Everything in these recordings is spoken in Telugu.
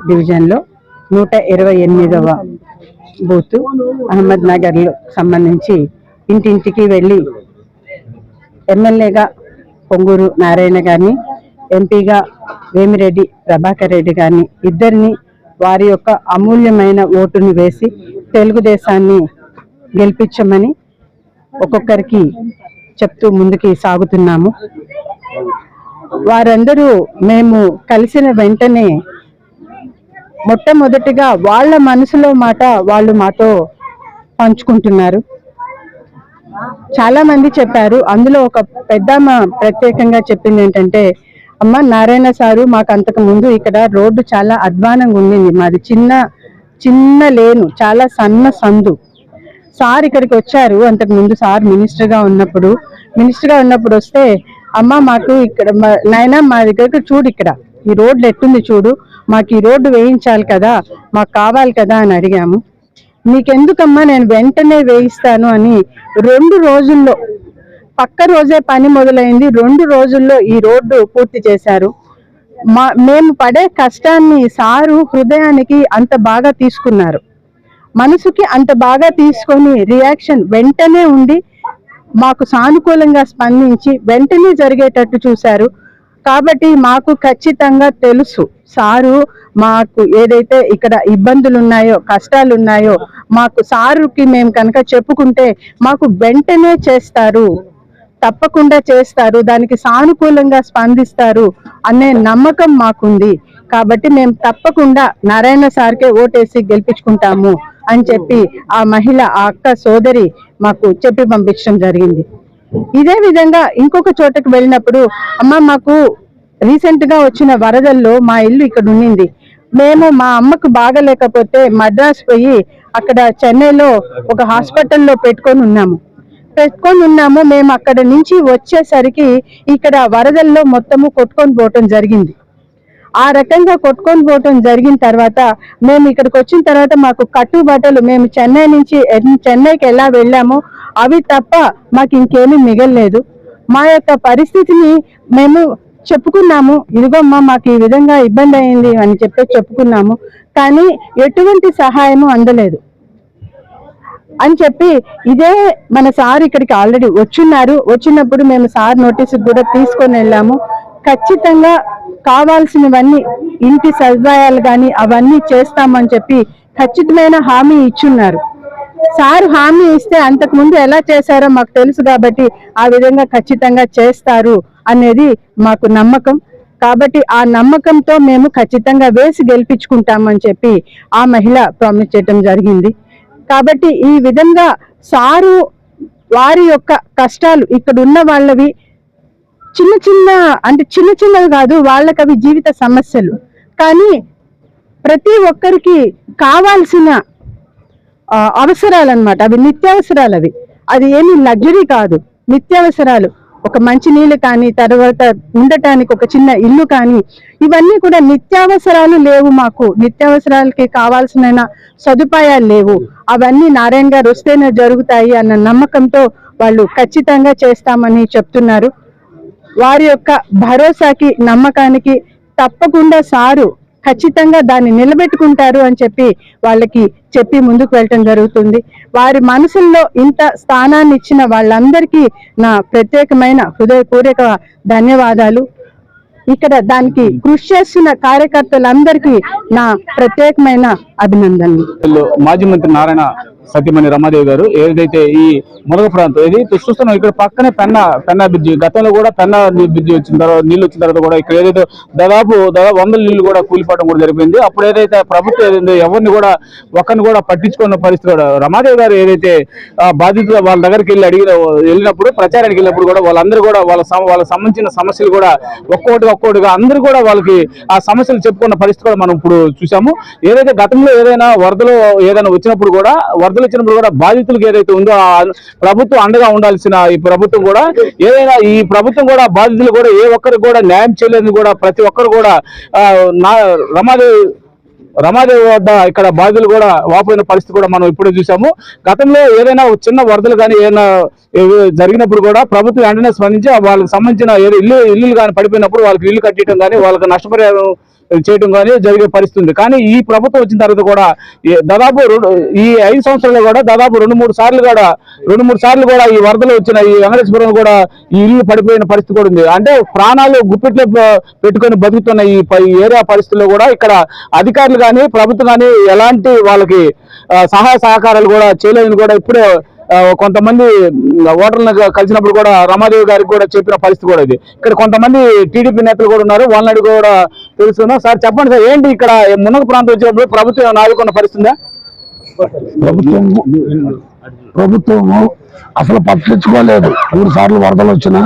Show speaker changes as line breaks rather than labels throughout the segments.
డివిజన్లో 128వ బూత్ అహ్మద్ నగర్లో సంబంధించి ఇంటింటికి వెళ్ళి ఎమ్మెల్యేగా పొంగూరు నారాయణ గారిని, ఎంపీగా వేమిరెడ్డి ప్రభాకర్ రెడ్డి గారిని ఇద్దరిని వారి యొక్క అమూల్యమైన ఓటును వేసి తెలుగుదేశాన్ని గెలిపించమని ఒక్కొక్కరికి చెప్తూ ముందుకి సాగుతున్నాము. వారందరూ మేము కలిసిన వెంటనే మొట్టమొదటిగా వాళ్ళ మనసులో మాట వాళ్ళు మాతో పంచుకుంటున్నారు. చాలా మంది చెప్పారు. అందులో ఒక పెద్దమ్మ ప్రత్యేకంగా చెప్పింది ఏంటంటే, అమ్మ నారాయణ సారు మాకు అంతకు ముందు ఇక్కడ రోడ్డు చాలా అధ్వానంగా ఉండింది, మాది చిన్న లేను, చాలా సన్న సందు. సార్ ఇక్కడికి వచ్చారు అంతకు ముందు, సార్ మినిస్టర్గా ఉన్నప్పుడు వస్తే, అమ్మ మాకు ఇక్కడ నాయన మా దగ్గరకు చూడు, ఇక్కడ ఈ రోడ్లు ఎట్టుంది చూడు, మాకు ఈ రోడ్డు వేయించాలి కదా, మాకు కావాలి కదా అని అడిగాము. నీకెందుకమ్మా, నేను వెంటనే వేయిస్తాను అని 2 రోజుల్లో, పక్క రోజే పని మొదలైంది, 2 రోజుల్లో ఈ రోడ్డు పూర్తి చేశారు. మేము పడే కష్టాన్ని సారు హృదయానికి అంత బాగా తీసుకున్నారు, మనసుకి అంత బాగా తీసుకొని రియాక్షన్ వెంటనే ఉండి మాకు సానుకూలంగా స్పందించి వెంటనే జరిగేటట్టు చూశారు. కాబట్టి మాకు ఖచ్చితంగా తెలుసు, సారు మాకు ఏదైతే ఇక్కడ ఇబ్బందులు ఉన్నాయో, కష్టాలు ఉన్నాయో, మాకు సారుకి మేము కనుక చెప్పుకుంటే మాకు వెంటనే చేస్తారు, తప్పకుండా చేస్తారు, దానికి సానుకూలంగా స్పందిస్తారు అనే నమ్మకం మాకుంది. కాబట్టి మేము తప్పకుండా నారాయణ సార్కే ఓటేసి గెలిపించుకుంటాము అని చెప్పి ఆ మహిళ, ఆ అక్క సోదరి మాకు చెప్పి పంపించడం జరిగింది. ఇదే విధంగా ఇంకొక చోటకు వెళ్ళినప్పుడు, అమ్మ మాకు రీసెంట్ గా వచ్చిన వరదల్లో మా ఇల్లు ఇక్కడ ఉండింది, మేము మా అమ్మకు బాగలేకపోతే మద్రాసు పోయి అక్కడ చెన్నైలో ఒక హాస్పిటల్లో పెట్టుకొని ఉన్నాము. మేము అక్కడ నుంచి వచ్చేసరికి ఇక్కడ వరదల్లో మొత్తము కొట్టుకొని పోవటం జరిగింది. ఆ రకంగా కొట్టుకొని పోవటం జరిగిన తర్వాత మేము ఇక్కడికి వచ్చిన తర్వాత మాకు కట్టుబట్టలు, మేము చెన్నైకి ఎలా వెళ్ళామో అవి తప్ప మాకు ఇంకేమీ మిగలలేదు. మా యొక్క పరిస్థితిని మేము చెప్పుకున్నాము, ఇదిగోమ్మా మాకు ఈ విధంగా ఇబ్బంది అయింది అని చెప్పుకున్నాము, కానీ ఎటువంటి సహాయము అందలేదు అని చెప్పి, ఇదే మన సార్ ఇక్కడికి ఆల్రెడీ వచ్చినప్పుడు మేము సార్ నోటీసు కూడా తీసుకొని వెళ్ళాము. ఖచ్చితంగా కావాల్సినవన్నీ, ఇంటి సదుపాయాలు కానీ అవన్నీ చేస్తామని చెప్పి ఖచ్చితమైన హామీ ఇచ్చున్నారు. సార్ హామీ ఇస్తే అంతకు ముందు ఎలా చేశారో మాకు తెలుసు కాబట్టి ఆ విధంగా ఖచ్చితంగా చేస్తారు అనేది మాకు నమ్మకం. కాబట్టి ఆ నమ్మకంతో మేము ఖచ్చితంగా వేసి గెలిపించుకుంటామని చెప్పి ఆ మహిళ ప్రామిస్ చేయడం జరిగింది. కాబట్టి ఈ విధంగా సారు వారి యొక్క కష్టాలు, ఇక్కడ ఉన్న వాళ్ళవి చిన్నవి కాదు, వాళ్ళకి అవి జీవిత సమస్యలు, కానీ ప్రతి ఒక్కరికి కావాల్సిన అవసరాలు అన్నమాట. అవి నిత్యావసరాలు, అది ఏమి లగ్జరీ కాదు, నిత్యావసరాలు. ఒక మంచి నీళ్ళు కానీ, తర్వాత ఉండటానికి ఒక చిన్న ఇల్లు కానీ, ఇవన్నీ కూడా నిత్యావసరాలు లేవు. మాకు నిత్యావసరాలకి కావాల్సిన సదుపాయాలు లేవు. అవన్నీ నారాయణ గారు వస్తేనే జరుగుతాయి అన్న నమ్మకంతో వాళ్ళు ఖచ్చితంగా చేస్తామని చెప్తున్నారు. వారి యొక్క భరోసాకి, నమ్మకానికి తప్పకుండా సారు ఖచ్చితంగా దాన్ని నిలబెట్టుకుంటారు అని చెప్పి వాళ్ళకి చెప్పి ముందుకు వెళ్ళటం జరుగుతుంది. వారి మనసుల్లో ఇంత స్థానాన్ని ఇచ్చిన వాళ్ళందరికీ నా ప్రత్యేకమైన హృదయపూర్వక ధన్యవాదాలు. ఇక్కడ దానికి కృషి చేస్తున్న కార్యకర్తలందరికీ నా ప్రత్యేకమైన అభినందనలు.
మాజీ మంత్రి నారాయణ సతీమణి రమాదేవి గారు ఏదైతే ఈ మురగ ప్రాంతం ఏదైతే చూస్తున్నాం, ఇక్కడ పక్కనే పెన్నా బ్రిడ్జి, గతంలో కూడా పెన్నా బ్రిడ్జి వచ్చిన తర్వాత, నీళ్ళు వచ్చిన తర్వాత కూడా ఇక్కడ ఏదైతే దాదాపు 100 నీళ్లు కూడా కూలిపోవడం కూడా జరిగింది. అప్పుడు ఏదైతే ప్రభుత్వం ఏదైతే ఎవరిని కూడా ఒక్కరిని కూడా పట్టించుకున్న పరిస్థితి కూడా, రమాదేవి గారు ఏదైతే బాధితులు వాళ్ళ దగ్గరికి వెళ్ళినప్పుడు ప్రచారానికి వెళ్ళినప్పుడు కూడా వాళ్ళందరూ కూడా వాళ్ళకి సంబంధించిన సమస్యలు కూడా ఒక్కొక్కటిగా అందరూ కూడా వాళ్ళకి ఆ సమస్యలు చెప్పుకున్న పరిస్థితి కూడా మనం ఇప్పుడు చూసాము. ఏదైతే గతంలో ఏదైనా వరదలు వచ్చినప్పుడు కూడా బాధితులకు ఏదైతే ఉందో ప్రభుత్వం అండగా ఉండాల్సిన ఈ ప్రభుత్వం కూడా ఏదైనా ఈ ప్రభుత్వం కూడా బాధితులు కూడా ఏ ఒక్కరికి కూడా న్యాయం చేయలేదని కూడా ప్రతి ఒక్కరు కూడా రమాదేవి వద్ద ఇక్కడ బాధితులు కూడా వాపోయిన పరిస్థితి కూడా మనం ఇప్పుడే చూసాము. గతంలో ఏదైనా చిన్న వరదలు కానీ ఏదైనా జరిగినప్పుడు కూడా ప్రభుత్వం వెంటనే స్పందించి వాళ్ళకి సంబంధించిన ఇల్లు కానీ పడిపోయినప్పుడు వాళ్ళకి ఇల్లు కట్టడం కానీ వాళ్ళకి నష్టపరిహారం చేయడం కానీ జరిగే పరిస్థితి ఉంది. కానీ ఈ ప్రభుత్వం వచ్చిన తర్వాత కూడా దాదాపు ఈ 5 సంవత్సరాలు కూడా దాదాపు 2-3 సార్లు కూడా ఈ వరదలు వచ్చిన ఈ వెంకటేశ్వరం కూడా ఈ ఇల్లు పడిపోయిన పరిస్థితి కూడా ఉంది. అంటే ప్రాణాలు గుప్పిట్లో పెట్టుకొని బతుకుతున్న ఈ ఏరియా పరిస్థితుల్లో కూడా ఇక్కడ అధికారులు కానీ ప్రభుత్వం కానీ ఎలాంటి వాళ్ళకి సహాయ సహకారాలు కూడా చేయలేదని కూడా ఇప్పుడే కొంతమంది ఓటర్లను కలిసినప్పుడు కూడా రమాదేవి గారికి కూడా చెప్పిన పరిస్థితి కూడా ఇది. ఇక్కడ కొంతమంది టీడీపీ నేతలు కూడా ఉన్నారు, వాళ్ళని కూడా తెలుసుకున్నాం. సార్ చెప్పండి సార్, ఏంటి ఇక్కడ మునగ ప్రాంతం వచ్చినప్పుడు ప్రభుత్వం ఆదుకున్న పరిస్థితి?
ప్రభుత్వము అసలు పట్టించుకోలేదు. 3 సార్లు వరదలు వచ్చినా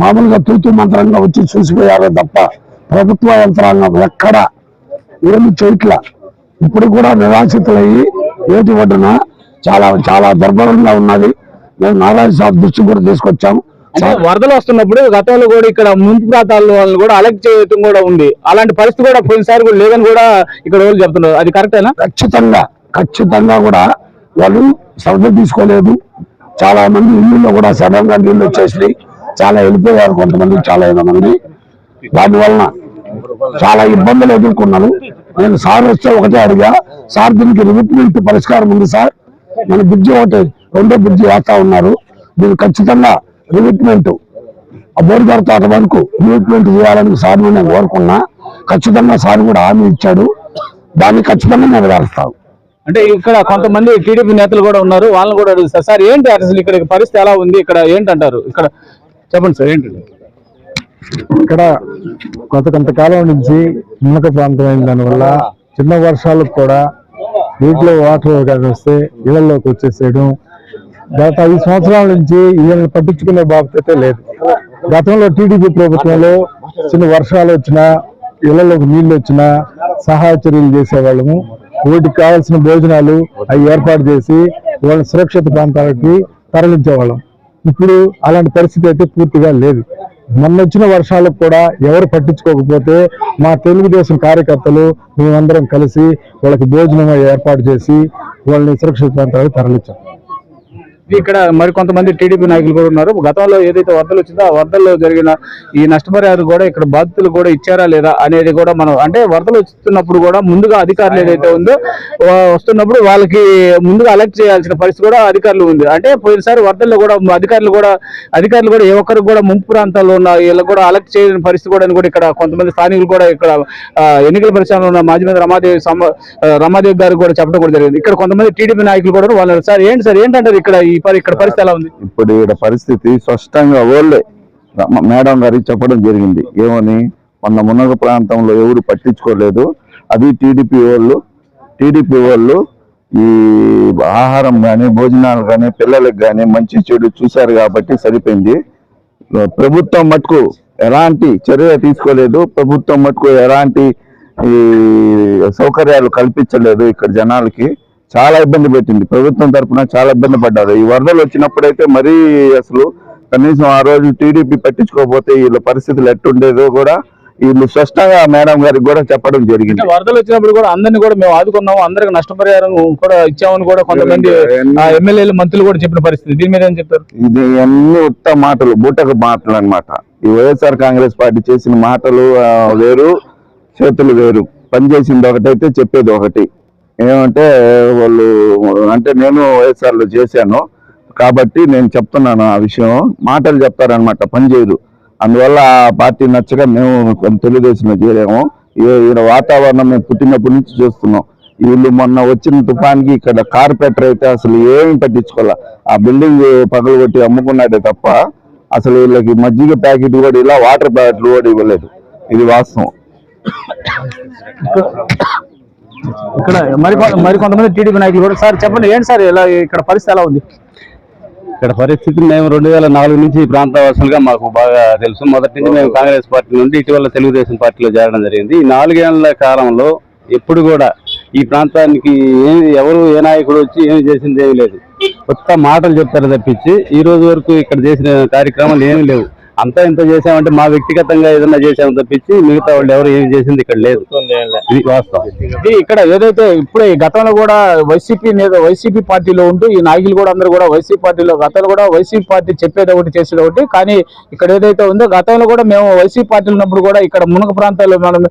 మామూలుగా తూతు మంత్రంగా వచ్చి చూసిపోయారు తప్ప ప్రభుత్వ యంత్రాంగం ఎక్కడ ఏమి చేయట్లా. ఇప్పుడు కూడా నిరాశితులయ్యి ఏటి ఒడ్డున చాలా చాలా దుర్భరంగా ఉన్నది. మేము నారాయణ సాబ్ దృష్టి కూడా తీసుకొచ్చాము.
వరదలు వస్తున్నప్పుడు గతంలో కూడా ఇక్కడ ముంపు ప్రాంతాల వాళ్ళని కూడా అలర్ట్ చేయడం కూడా ఉంది. అలాంటి పరిస్థితి కూడా పోయినసారి కూడా లేదని కూడా ఇక్కడ వాళ్ళు చెప్తున్నారు. అది కరెక్టేనా?
ఖచ్చితంగా కూడా వాళ్ళు శ్రద్ధ తీసుకోలేదు. చాలా మంది ఇళ్ళల్లో కూడా సడన్ గా నీళ్ళు వచ్చేసి చాలా వెళ్ళిపోయారు కొంతమంది, చాలా మంది. దానివలన చాలా ఇబ్బందులు ఎదుర్కొన్నారు. నేను సార్ వస్తే ఒకటే అడిగా, సార్ దీనికి రివిట్మెంట్ పరిష్కారం ఉంది సార్, మన బ్రిడ్జి ఒకటి 2వ బ్రిడ్జి వేస్తా ఉన్నారు, దీనికి ఖచ్చితంగా రివిట్మెంట్ ఆ బోర్డుగారి తోట వరకు రివిట్మెంట్ చేయాలని సార్ నేను కోరుకున్నా. ఖచ్చితంగా సార్ కూడా హామీ ఇచ్చాడు, దాన్ని ఖచ్చితంగా నెరవేరుస్తాం.
అంటే ఇక్కడ కొంతమంది టీడీపీ నేతలు కూడా ఉన్నారు, వాళ్ళని కూడా అడుగుతారు. సార్ ఏంటి అసలు ఇక్కడ పరిస్థితి ఎలా ఉంది, ఇక్కడ ఏంటంటారు? ఇక్కడ చెప్పండి సార్, ఏంటి
ఇక్కడ కొంతకాలం నుంచి మునక ప్రాంతం అయిన దానివల్ల చిన్న వర్షాలకు కూడా నీటిలో వాటర్ వస్తే ఇళ్లలోకి వచ్చేసేయడం. గత 5 సంవత్సరాల నుంచి వీళ్ళని పట్టించుకునే బాధ్యత లేదు. గతంలో టీడీపీ ప్రభుత్వంలో చిన్న వర్షాలు వచ్చినా ఇళ్లలోకి నీళ్లు వచ్చినా సహాయ చర్యలు చేసేవాళ్ళము. వీటికి కావాల్సిన భోజనాలు అవి ఏర్పాటు చేసి వాళ్ళని సురక్షిత ప్రాంతాలకి తరలించేవాళ్ళం. ఇప్పుడు అలాంటి పరిస్థితి అయితే పూర్తిగా లేదు. మొన్న వచ్చిన వర్షాలకు కూడా ఎవరు పట్టించుకోకపోతే మా తెలుగుదేశం కార్యకర్తలు మేమందరం కలిసి వాళ్ళకి భోజనం ఏర్పాటు చేసి వాళ్ళని సురక్షిత ప్రాంతాలకు తరలించాం.
ఇక్కడ మరి కొంతమంది టీడీపీ నాయకులు కూడా ఉన్నారు. గతంలో ఏదైతే వరదలు వచ్చిందో ఆ వరదల్లో జరిగిన ఈ నష్టపరిహారం కూడా ఇక్కడ బాధితులు కూడా ఇచ్చారా లేదా అనేది కూడా మనం, అంటే వరదలు వస్తున్నప్పుడు కూడా ముందుగా అధికారులు ఏదైతే ఉందో వస్తున్నప్పుడు వాళ్ళకి ముందుగా అలర్ట్ చేయాల్సిన పరిస్థితి కూడా అధికారులు ఉంది. అంటే పోయినసారి వరదల్లో కూడా అధికారులు కూడా ఏ ఒక్కరికి కూడా ముంపు ప్రాంతాల్లో ఉన్న వీళ్ళకి కూడా అలర్ట్ చేయని పరిస్థితి కూడా కూడా ఇక్కడ కొంతమంది స్థానికులు కూడా ఇక్కడ ఎన్నికల పరిశ్రమలో ఉన్న మాజీ మంత్రి రమాదేవి గారు కూడా చెప్పడం కూడా జరిగింది. ఇక్కడ కొంతమంది టీడీపీ నాయకులు కూడా వాళ్ళు సార్ ఏంటంటారు ఇక్కడ పరిస్థితి ఎలా ఉంది?
ఇప్పుడు ఇక్కడ పరిస్థితి స్పష్టంగా ఓళ్ళే మేడం గారికి చెప్పడం జరిగింది. ఏమని, మొన్న మునగ ప్రాంతంలో ఎవరు పట్టించుకోలేదు, అది టీడీపీ వాళ్ళు ఈ ఆహారం కానీ భోజనాలు కానీ పిల్లలకు కానీ మంచి చెడు చూశారు కాబట్టి సరిపోయింది. ప్రభుత్వం మటుకు ఎలాంటి చర్య తీసుకోలేదు, ప్రభుత్వం మటుకు ఎలాంటి ఈ సౌకర్యాలు కల్పించలేదు. ఇక్కడ జనాలకి చాలా ఇబ్బంది పెట్టింది. ప్రభుత్వం తరఫున చాలా ఇబ్బంది పడ్డారు. ఈ వరదలు వచ్చినప్పుడైతే మరీ అసలు కనీసం ఆ రోజు టీడీపీ పట్టించుకోకపోతే వీళ్ళ పరిస్థితులు ఎట్టుండేదో కూడా వీళ్ళు స్పష్టంగా మేడం గారికి కూడా చెప్పడం జరిగింది.
వరదలు వచ్చినప్పుడు కూడా అందరినీ కూడా మేము ఆదుకున్నాము, అందరికి నష్టపరిహారం కూడా ఇచ్చామని కూడా కొంతమంది ఎమ్మెల్యేలు మంత్రులు కూడా చెప్పిన పరిస్థితి. దీని మీద ఏం చెప్తారు?
ఇది అన్ని ఉత్త మాటలు, బూటక మాటలు అన్నమాట. ఈ వైఎస్ఆర్ కాంగ్రెస్ పార్టీ చేసిన మాటలు వేరు, చేతులు వేరు. పనిచేసింది ఒకటైతే చెప్పేది ఒకటి. ఏమంటే వాళ్ళు అంటే నేను వైఎస్ఆర్లో చేశాను కాబట్టి నేను చెప్తున్నాను ఆ విషయం. మాటలు చెప్తారనమాట, పని చేయరు. అందువల్ల ఆ పార్టీ నచ్చక మేము తెలుగుదేశంలో చేరాము. ఈయన వాతావరణం మేము పుట్టినప్పటి నుంచి చూస్తున్నాం. వీళ్ళు మొన్న వచ్చిన తుఫాన్కి ఇక్కడ కార్పెంటర్ అయితే అసలు ఏమి పట్టించుకోవాలా, ఆ బిల్డింగ్ పగలగొట్టి అమ్ముకున్నాడే తప్ప అసలు వీళ్ళకి మజ్జిగ ప్యాకెట్ కూడా ఇలా వాటర్ ప్యాకెట్లు కూడా ఇవ్వలేదు. ఇది వాస్తవం.
ఇక్కడ మరి కొంతమంది టీడీపీ నాయకులు కూడా సార్ చెప్పండి, ఏంటి సార్ ఇలా ఇక్కడ పరిస్థితి ఎలా ఉంది?
ఇక్కడ పరిస్థితి మేము 2004 నుంచి ప్రాంతవాసులుగా మాకు బాగా తెలుసు. మొదటి నుంచి మేము కాంగ్రెస్ పార్టీ నుండి ఇటీవల తెలుగుదేశం పార్టీలో చేరడం జరిగింది. ఈ 4 ఏళ్ల కాలంలో ఎప్పుడు కూడా ఈ ప్రాంతానికి ఎవరు ఏ నాయకుడు వచ్చి ఏమి చేసింది ఏమీ లేదు. కొత్త మాటలు చెప్తారు తప్పించి ఈ రోజు వరకు ఇక్కడ చేసిన కార్యక్రమాలు ఏమీ లేవు. అంతా ఇంత చేసామంటే మా వ్యక్తిగతంగా ఏదైనా చేసామని తప్పించి మిగతా వాళ్ళు ఎవరు ఏం చేసింది ఇక్కడ లేదు. ఇది వాస్తవం.
ఇది ఇక్కడ ఏదైతే ఇప్పుడే ఈ గతంలో కూడా వైసీపీ పార్టీలో ఉంటూ ఈ నాయకులు కూడా అందరూ కూడా వైసీపీ పార్టీలో గతంలో కూడా వైసీపీ పార్టీ చెప్పేది ఒకటి చేసేది ఒకటి. కానీ ఇక్కడ ఏదైతే ఉందో గతంలో కూడా మేము వైసీపీ పార్టీలు ఉన్నప్పుడు కూడా ఇక్కడ మునగ ప్రాంతాల్లో మనం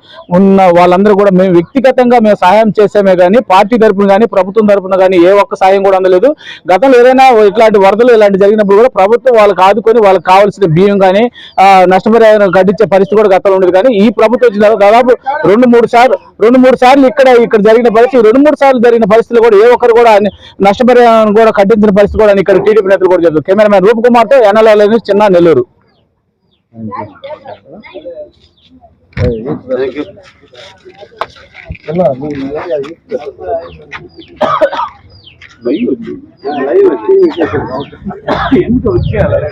ఉన్న వాళ్ళందరూ కూడా మేము వ్యక్తిగతంగా మేము సహాయం చేసామే కానీ పార్టీ తరపున కానీ ప్రభుత్వం తరపున కానీ ఏ ఒక్క సాయం కూడా అందలేదు. గతంలో ఏదైనా ఇట్లాంటి వరదలు ఇలాంటి జరిగినప్పుడు కూడా ప్రభుత్వం వాళ్ళకి ఆదుకొని వాళ్ళకి కావాల్సిన బియ్యం కానీ నష్టపరిహారం కట్టించే పరిస్థితి కూడా గతంలో ఉండేది. కానీ ఈ ప్రభుత్వం వచ్చిన దాదాపు రెండు మూడు సార్లు ఇక్కడ జరిగిన పరిస్థితి 2-3 సార్లు జరిగిన పరిస్థితులు కూడా ఏ ఒక్కరు కూడా నష్టపరిహారం కూడా కట్టించిన పరిస్థితి కూడా ఇక్కడ టీడీపీ నేతలు కూడా చెప్తారు. కెమెరామెన్ రూప్ కుమార్ తో ఎన్ఎల్ఆర్ న్యూస్, చిన్న, నెల్లూరు. ఎందుకు వచ్చేయాలి?